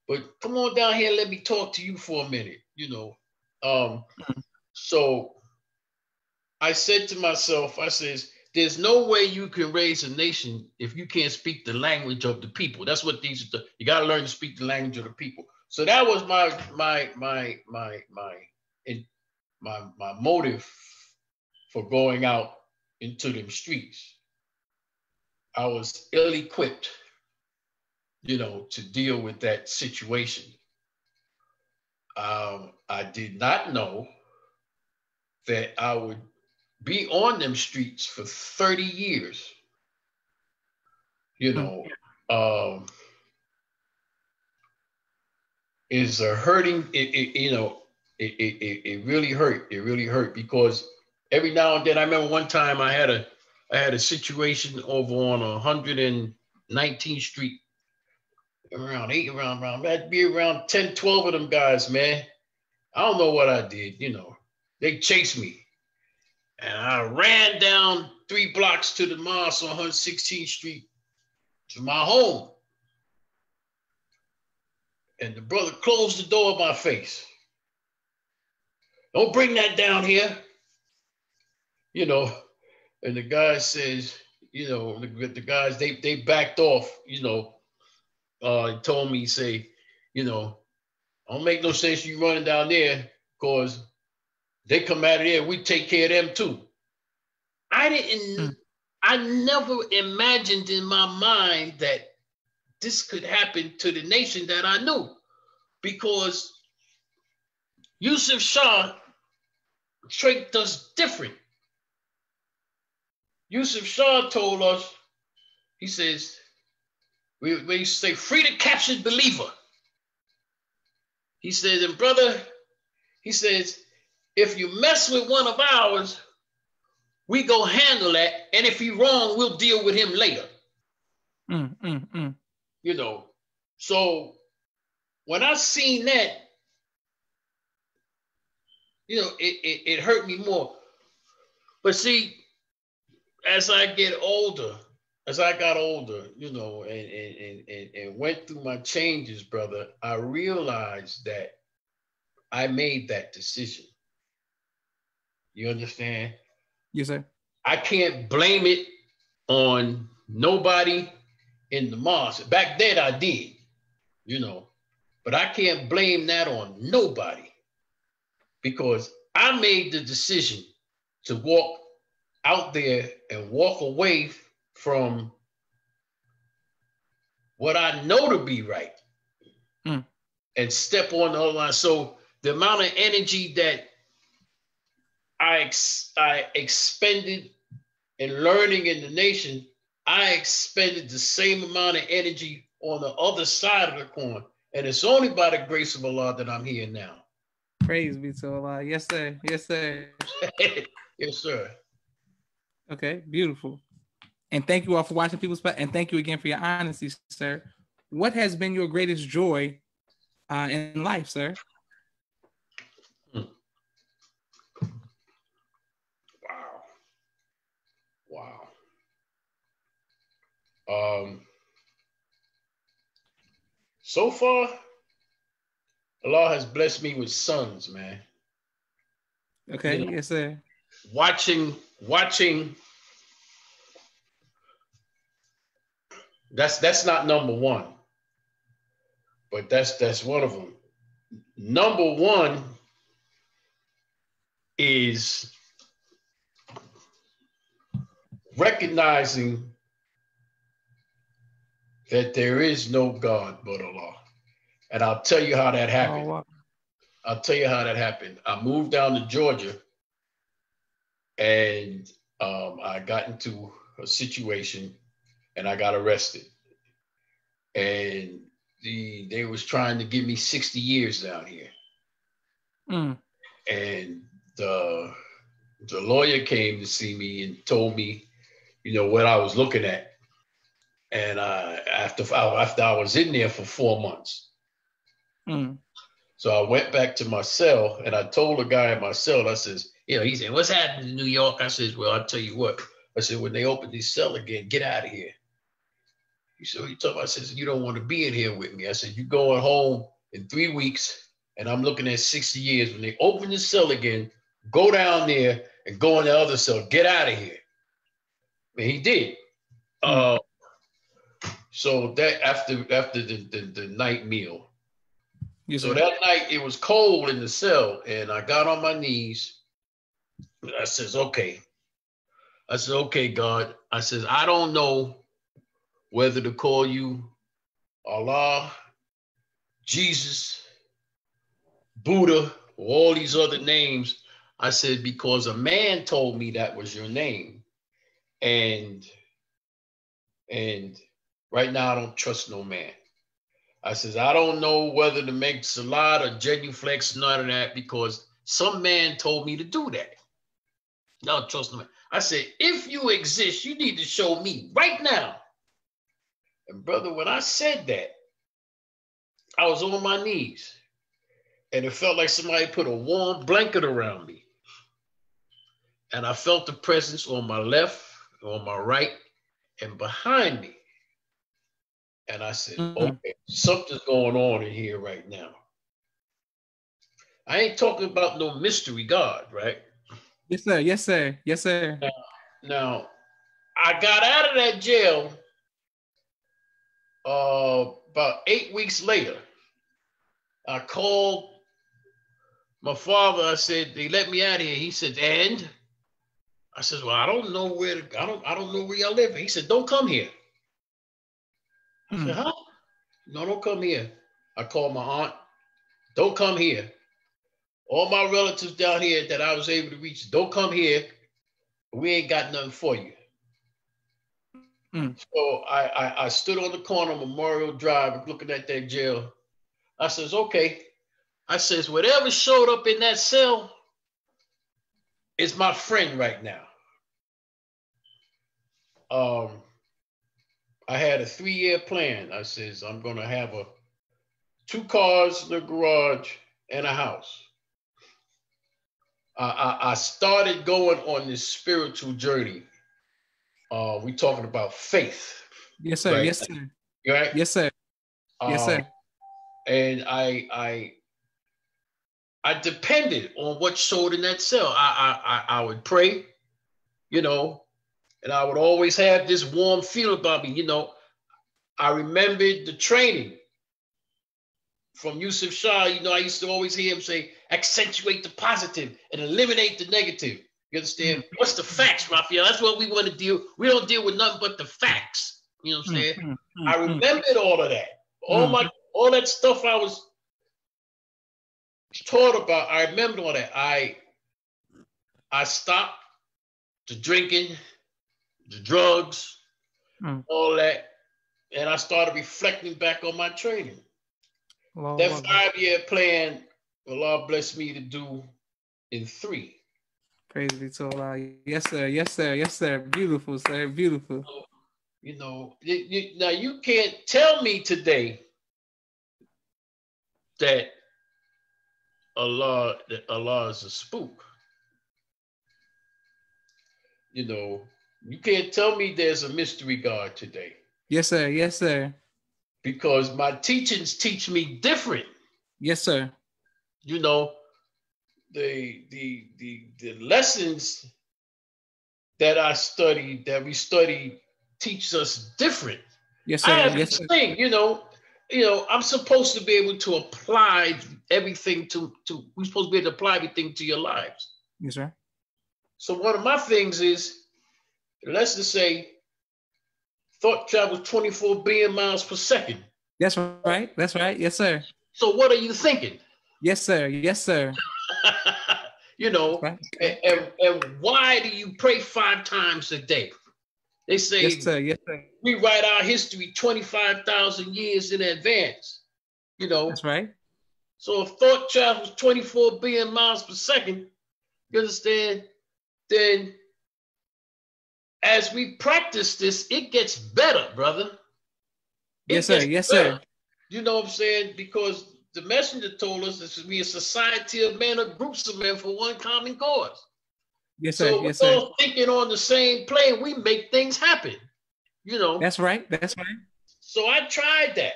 but come on down here, let me talk to you for a minute, So I said to myself, I says, there's no way you can raise a nation if you can't speak the language of the people. That's what you got to learn to speak the language of the people. So that was my motive for going out into them streets. I was ill-equipped, to deal with that situation. I did not know that I would be on them streets for 30 years. Is a hurting. It really hurt. It really hurt because every now and then, I remember one time I had a situation over on 119th Street. That'd be around 10, 12 of them guys, man. I don't know what I did. They chased me. And I ran down 3 blocks to the mosque on 116th Street to my home. And the brother closed the door in my face. Don't bring that down here. And the guy says, the guys, they backed off, he told me, say, don't make no sense you running down there because they come out of there, we take care of them too. I never imagined in my mind that this could happen to the nation that I knew, because Yusuf Shah treated us different. Yusuf Shah told us, he says, we say, free the captured believer. He says, and brother, he says, if you mess with one of ours, we go handle that. And if he's wrong, we'll deal with him later. You know, so when I seen that, you know, it hurt me more. But see, as I got older, you know, and went through my changes, brother, I realized that I made that decision. You understand? Yes, sir. I can't blame it on nobody in the mosque. Back then I did, you know, but I can't blame that on nobody because I made the decision to walk out there and walk away from what I know to be right and step on the other line. So the amount of energy that I expended in learning in the nation, I expended the same amount of energy on the other side of the coin. And it's only by the grace of Allah that I'm here now. Praise be to Allah. Yes, sir. Yes, sir. Yes, sir. Okay, beautiful. And thank you all for watching People's Pet. And thank you again for your honesty, sir. What has been your greatest joy in life, sir? Wow. So far, Allah has blessed me with sons, man. Okay, you know, yes, sir. Watching. That's not number one, but that's one of them. Number one is recognizing that there is no God but Allah. And I'll tell you how that happened. Oh, wow. I moved down to Georgia and I got into a situation and I got arrested. And they was trying to give me 60 years down here. And the lawyer came to see me and told me, you know, what I was looking at. And after I was in there for 4 months. So I went back to my cell and I told the guy in my cell, I says, you know, he said, what's happening in New York? I says, well, I'll tell you what. I said, when they open this cell again, get out of here. He said, he told me, I said, you don't want to be in here with me. I said, you're going home in 3 weeks and I'm looking at 60 years. When they open the cell again, go down there and go in the other cell. Get out of here. And he did. So that after the night meal. Yes, so that night it was cold in the cell and I got on my knees. I says, okay. I said, okay, God. I says, I don't know whether to call you Allah, Jesus, Buddha, or all these other names. I said, because a man told me that was your name. And right now I don't trust no man. I says, I don't know whether to make salad or genuflex, none of that, because some man told me to do that. I don't trust no man. I said, if you exist, you need to show me right now. And brother, when I said that, I was on my knees and it felt like somebody put a warm blanket around me. And I felt the presence on my left, on my right, and behind me. And I said, okay, something's going on in here right now. I ain't talking about no mystery God, right? Yes, sir. Yes, sir. Yes, sir. Now I got out of that jail about 8 weeks later. I called my father. I said, they let me out of here. He said, and? I said, well, I don't know where y'all live. He said, don't come here. I said, huh? No, don't come here. I called my aunt. Don't come here. All my relatives down here that I was able to reach, don't come here. We ain't got nothing for you. So I stood on the corner of Memorial Drive looking at that jail. I says, okay. I says, whatever showed up in that cell, is my friend right now. I had a 3-year plan. I says I'm gonna have 2 cars in the garage and a house. I started going on this spiritual journey. We talking about faith. Yes, sir. Right? Yes, sir. Right? Yes, sir. Yes, sir. And I depended on what showed in that cell. I would pray, you know, and I would always have this warm feel about me. You know, I remembered the training from Yusuf Shah. You know, I used to always hear him say, accentuate the positive and eliminate the negative. You understand? What's the facts, Ralpheal? That's what we want to deal. We don't deal with nothing but the facts. You know what I'm saying? I remembered all of that. All that stuff I was taught about, I remembered all that. I stopped the drinking, the drugs, all that, and I started reflecting back on my training. That 5-year plan, Allah blessed me to do in 3. Praise be to Allah. Yes, sir. Yes, sir. Yes, sir. Beautiful, sir. Beautiful. You know, now you can't tell me today that Allah is a spook. You know, you can't tell me there's a mystery God today. Yes, sir. Yes, sir. Because my teachings teach me different. Yes, sir. You know, the lessons that we study teach us different. Yes, sir. I have yes, this sir. thing, you know, I'm supposed to be able to apply everything we're supposed to be able to apply everything to your lives. Yes, sir. So one of my things is, let's just say, thought travels 24 billion miles per second. That's right. That's right. Yes, sir. So what are you thinking? Yes, sir. Yes, sir. You know, right. and why do you pray 5 times a day? They say, yes, sir. Yes, sir. We write our history 25,000 years in advance. You know, that's right. So if thought travels 24 billion miles per second, you understand? Then as we practice this, it gets better, brother. Yes, sir. Yes, sir. You know what I'm saying? Because the messenger told us this would be a society of men or groups of men for one common cause. Yes, sir. So yes, we're sir. all thinking on the same plane. We make things happen. You know. That's right. That's right. So I tried that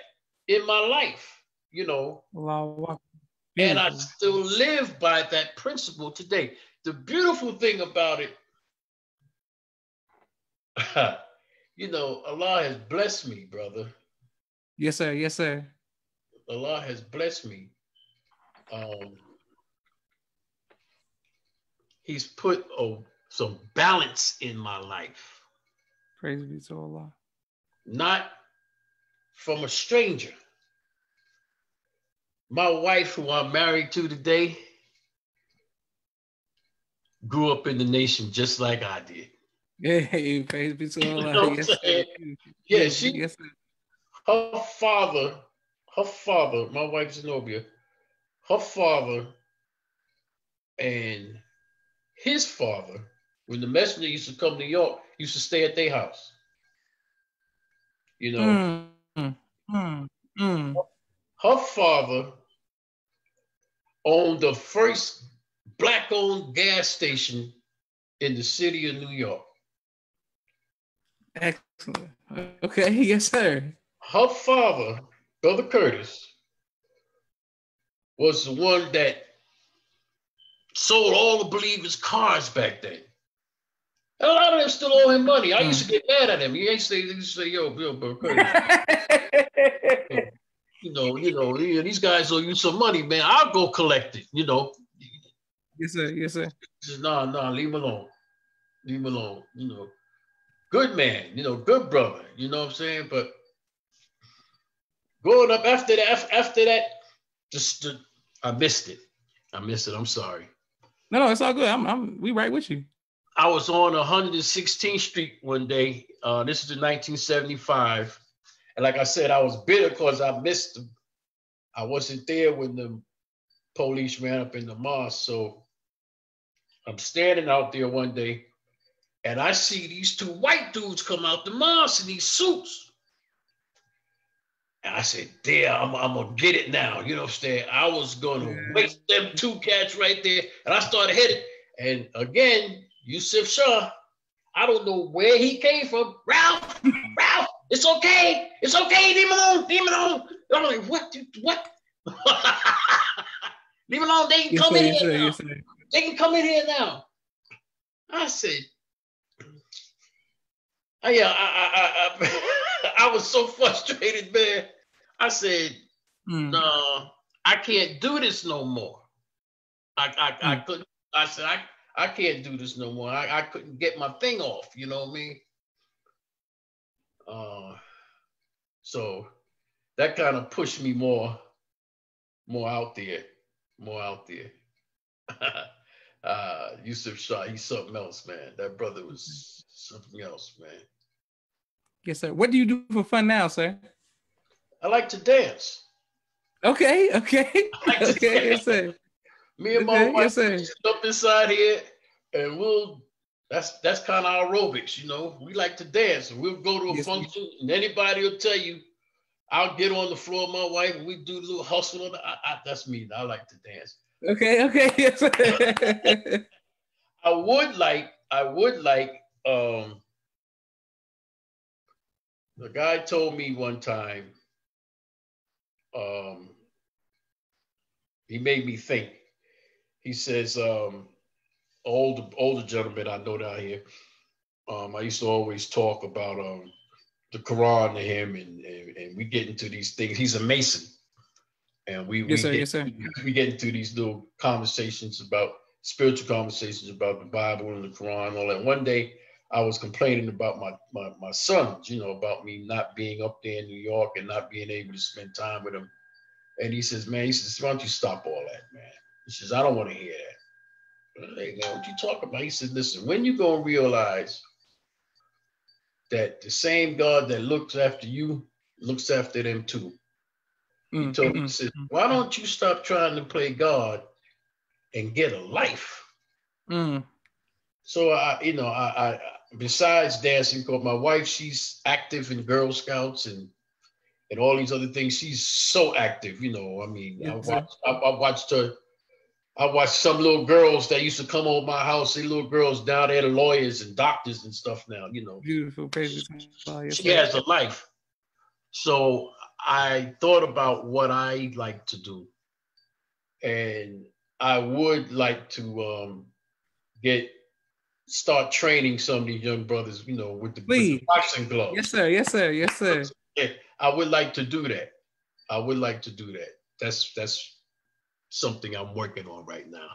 in my life, you know. And I still live by that principle today. The beautiful thing about it, you know, Allah has blessed me, brother. Yes, sir. Yes, sir. Allah has blessed me. He's put some balance in my life. Praise be to Allah. Not from a stranger. My wife, who I'm married to today, grew up in the nation just like I did. Hey, praise be to Allah. You know yes, sir. Yeah, yes, sir. Her father, my wife Zenobia, her father and his father, when the messenger used to come to New York, used to stay at their house. You know, her father owned the first Black-owned gas station in the city of New York. Excellent. Okay, yes, sir. Her father, Brother Curtis, was the one that sold all the believers' cars back then. And a lot of them still owe him money. I used to get mad at him. He used to say, yo, Brother Curtis. you know, these guys owe you some money, man. I'll go collect it, you know. Yes, sir. Yes, sir. He says, nah, leave him alone. Leave him alone, you know. Good man, you know, good brother, you know what I'm saying? But growing up after that, I missed it. I'm sorry. No, it's all good. We right with you. I was on 116th Street one day. This is in 1975. And like I said, I was bitter because I missed them. I wasn't there when the police ran up in the mosque. So I'm standing out there one day, and I see these two white dudes come out the mosque in these suits. And I said, damn, I'm going to get it now. You know what I'm saying? I was going to waste them two cats right there. And I started hitting. And again, Yusuf Shah, I don't know where he came from. Ralph, it's okay. It's okay. Leave him alone. I'm like, what? Leave him alone. They can come in here now. They can come in here now. I said, I was so frustrated, man. I said, no, I can't do this no more. I couldn't. I said, I can't do this no more. I couldn't get my thing off. You know what I mean? So that kind of pushed me more out there. Yusuf Shah, he's something else, man. That brother was something else, man. Yes, sir. What do you do for fun now, sir? I like to dance. Okay. I like to dance. Yes, sir. Me and my wife sit up inside here, and that's kind of aerobics, you know. We like to dance, and we'll go to a function, and anybody will tell you, I'll get on the floor with my wife, and we do a little hustle. That's me. I like to dance. Okay. Yes, sir. I would like. The guy told me one time. He made me think. He says, older gentleman I know down here. I used to always talk about the Quran to him, and we get into these things. He's a Mason, and we get into these little conversations about spiritual conversations about the Bible and the Quran and all that. One day I was complaining about my sons, you know, about me not being up there in New York and not being able to spend time with them. And he says, man, why don't you stop all that, man? He says, I don't want to hear that. Hey, man, what you talking about? He said, listen, when you going to realize that the same God that looks after you looks after them too? He told me, he said, why don't you stop trying to play God and get a life? So I besides dancing, because my wife, she's active in Girl Scouts and all these other things. She's so active, you know. I mean, I watched her. I watched some little girls that used to come over my house. See little girls down there, the lawyers and doctors and stuff now, you know. Beautiful, baby. She has a life. So I thought about what I like to do. And I would like to start training some of these young brothers, you know, with the boxing gloves. Yes, sir. Yeah, I would like to do that. That's something I'm working on right now.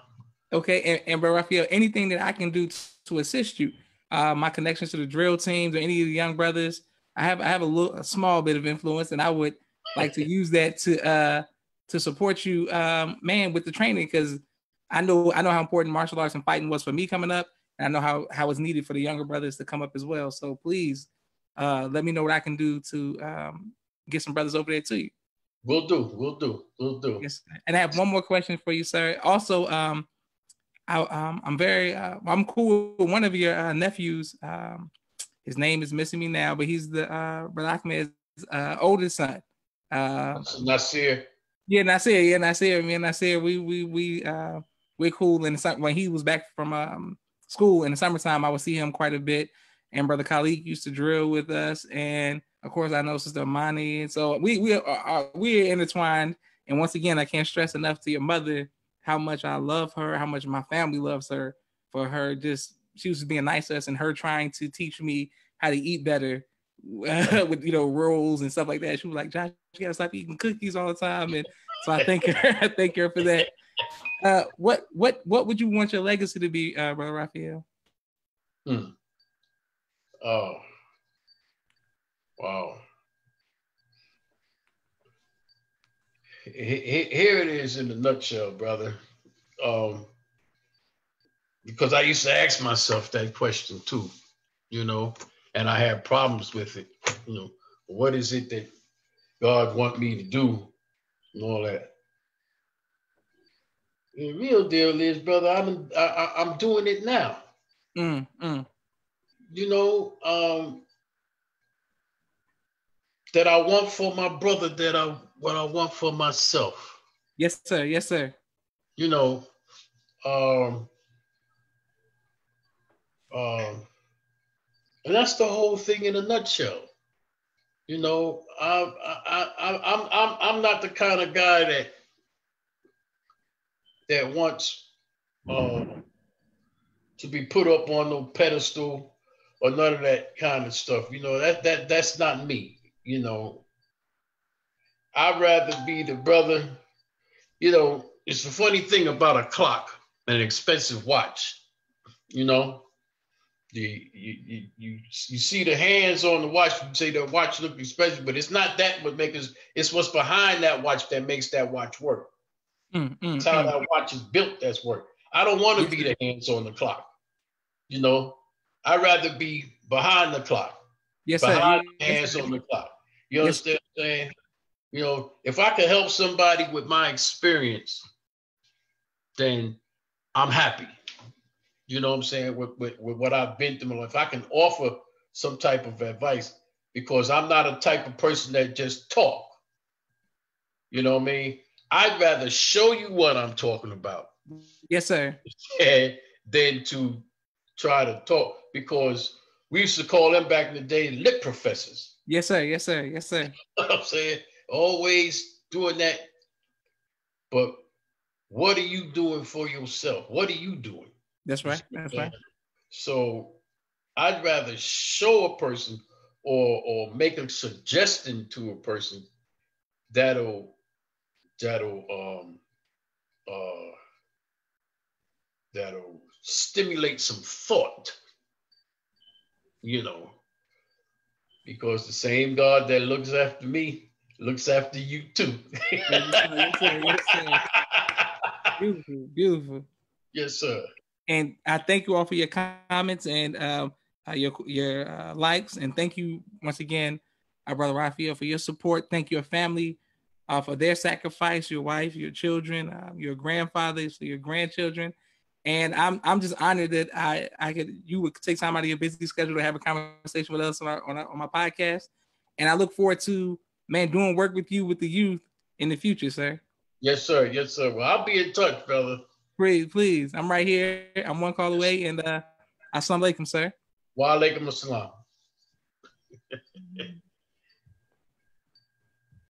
Okay, and Ralpheal, anything that I can do to assist you, my connections to the drill teams or any of the young brothers, I have a small bit of influence, and I would like to use that to support you, man, with the training, because I know how important martial arts and fighting was for me coming up, and I know how it's needed for the younger brothers to come up as well. So please, let me know what I can do to get some brothers over there to you. We'll do. Yes, and I have one more question for you, sir. Also, I'm cool with one of your nephews. His name is missing me now, but he's the Brother Ahmed's oldest son. Nasir. Yeah, Nasir. Me and Nasir, we're cool. And when he was back from school in the summertime, I would see him quite a bit. And Brother Khalid used to drill with us, and of course, I know Sister Amani, and so we're intertwined. And once again, I can't stress enough to your mother how much I love her, how much my family loves her, for her she was being nice to us, and her trying to teach me how to eat better with rolls and stuff like that. She was like, Josh, you gotta stop eating cookies all the time, and so I thank her. I thank her for that. What would you want your legacy to be, Brother Ralpheal? Oh, wow. Here it is in a nutshell, brother. Because I used to ask myself that question too, and I had problems with it. What is it that God want me to do and all that? The real deal is, brother, I'm doing it now. You know, that I want for my brother, what I want for myself. Yes, sir. Yes, sir. You know, um, um, and that's the whole thing in a nutshell. You know, I'm not the kind of guy that wants to be put up on no pedestal or none of that kind of stuff. You know, that's not me. You know, I'd rather be the brother. You know, it's a funny thing about a clock, an expensive watch. You know, you see the hands on the watch. You say the watch look expensive, but it's not that what makes it. It's what's behind that watch that makes that watch work. It's how that watch is built. That's work. I don't want to be the hands on the clock. You know, I'd rather be behind the clock. Yes, behind sir. the hands on the clock. You understand what I'm saying? You know, if I could help somebody with my experience, then I'm happy. You know what I'm saying? With what I've been through, if I can offer some type of advice, because I'm not a type of person that just talk. You know what I mean? I'd rather show you what I'm talking about. Yes, sir. Than to try to talk, because we used to call them back in the day lip professors. Yes, sir. Yes, sir. Yes, sir. You know what I'm saying? Always doing that. But what are you doing for yourself? What are you doing? That's right. That's right. So I'd rather show a person or make a suggestion to a person that'll uh that'll stimulate some thought, you know, because the same God that looks after me looks after you too. Yes, sir. Yes, sir. Beautiful, beautiful. Yes, sir. And I thank you all for your comments and your likes, and thank you once again, our brother Ralpheal, for your support. Thank your family for their sacrifice, your wife, your children, your grandfathers, your grandchildren, and I'm just honored that you would take time out of your busy schedule to have a conversation with us on my podcast, and I look forward to doing work with you with the youth in the future, sir. Yes, sir. Yes, sir. Well, I'll be in touch, brother. Please. I'm right here. I'm one call away, and assalamu alaikum, sir. Wa alaikum assalam.